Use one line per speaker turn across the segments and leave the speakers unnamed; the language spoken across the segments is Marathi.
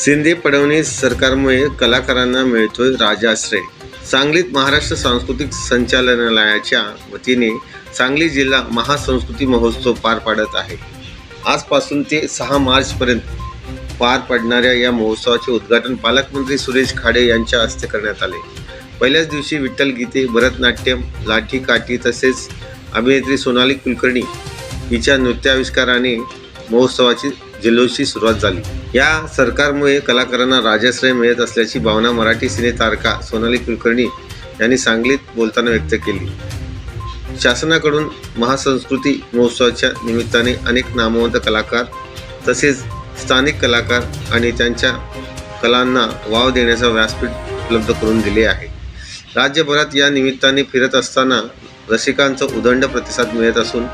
शिंदे फडणवीस सरकारमुळे कलाकारांना मिळतोय राजाश्रय। सांगलीत महाराष्ट्र सांस्कृतिक संचालनालयाच्या वतीने सांगली जिल्हा महासंस्कृती महोत्सव पार पाडत आहे। आजपासून ते 6 मार्चपर्यंत पार पडणाऱ्या या महोत्सवाचे उद्घाटन पालकमंत्री सुरेश खाडे यांच्या हस्ते करण्यात आले। पहिल्याच दिवशी विठ्ठल गीते, भरतनाट्यम, लाठी काठी तसेच अभिनेत्री सोनाली कुलकर्णी हिच्या नृत्याविष्काराने महोत्सवाची जल्लोषी सुरुवात झाली। या सरकारमुळे कलाकारांना राजाश्रय मिळत असल्याची भावना मराठी सिने तारका सोनाली कुलकर्णी यांनी सांगलीत बोलताना व्यक्त केली। शासनाकडून महासंस्कृती महोत्सवाच्या निमित्ताने अनेक नामवंत कलाकार तसेच स्थानिक कलाकार आणि त्यांच्या कलांना वाव देण्याचा व्यासपीठ उपलब्ध करून दिले आहे। राज्यभरात या निमित्ताने फिरत असताना रसिकांचा उदंड प्रतिसाद मिळत असून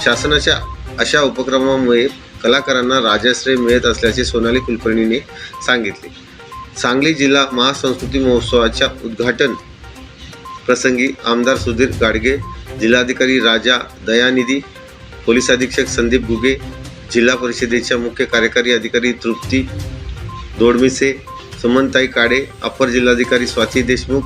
शासनाच्या अशा उपक्रमामुळे कलाकारांना राजाश्रय मिळत असल्याचे सोनाली कुलकर्णीने सांगितले। सांगली जिल्हा महासंस्कृती महोत्सवाच्या उद्घाटन प्रसंगी आमदार सुधीर गाडगे, जिल्हाधिकारी राजा दयानिधी, पोलीस अधीक्षक संदीप गुगे, जिल्हा परिषदेच्या मुख्य कार्यकारी अधिकारी तृप्ती दोडमिसे, सुमनताई काडे, अपर जिल्हाधिकारी स्वाती देशमुख,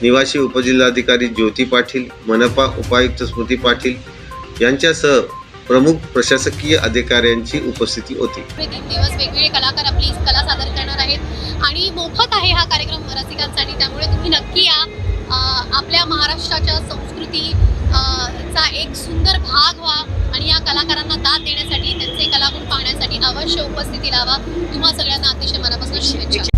निवासी उपजिल्हाधिकारी ज्योती पाटील, मनपा उपायुक्त स्मृती पाटील यांच्यासह प्रमुख प्रशासकीय अधिकाऱ्यांची उपस्थिती होती।
3 दिवस वेगवेगळे कलाकार आपली कला सादर करणार आहेत आणि मोफत आहे हा कार्यक्रम रसिकांसाठी। त्यामुळे तुम्ही नक्की या, आपल्या महाराष्ट्राच्या संस्कृती चा एक सुंदर भाग व्हा आणि या कलाकारांना दाद देण्यासाठी, त्यांचे कलागुण पाहण्यासाठी अवश्य उपस्थिती लावा। तुम्हा सगळ्यांना अतिशय मनापासून शुभेच्छा।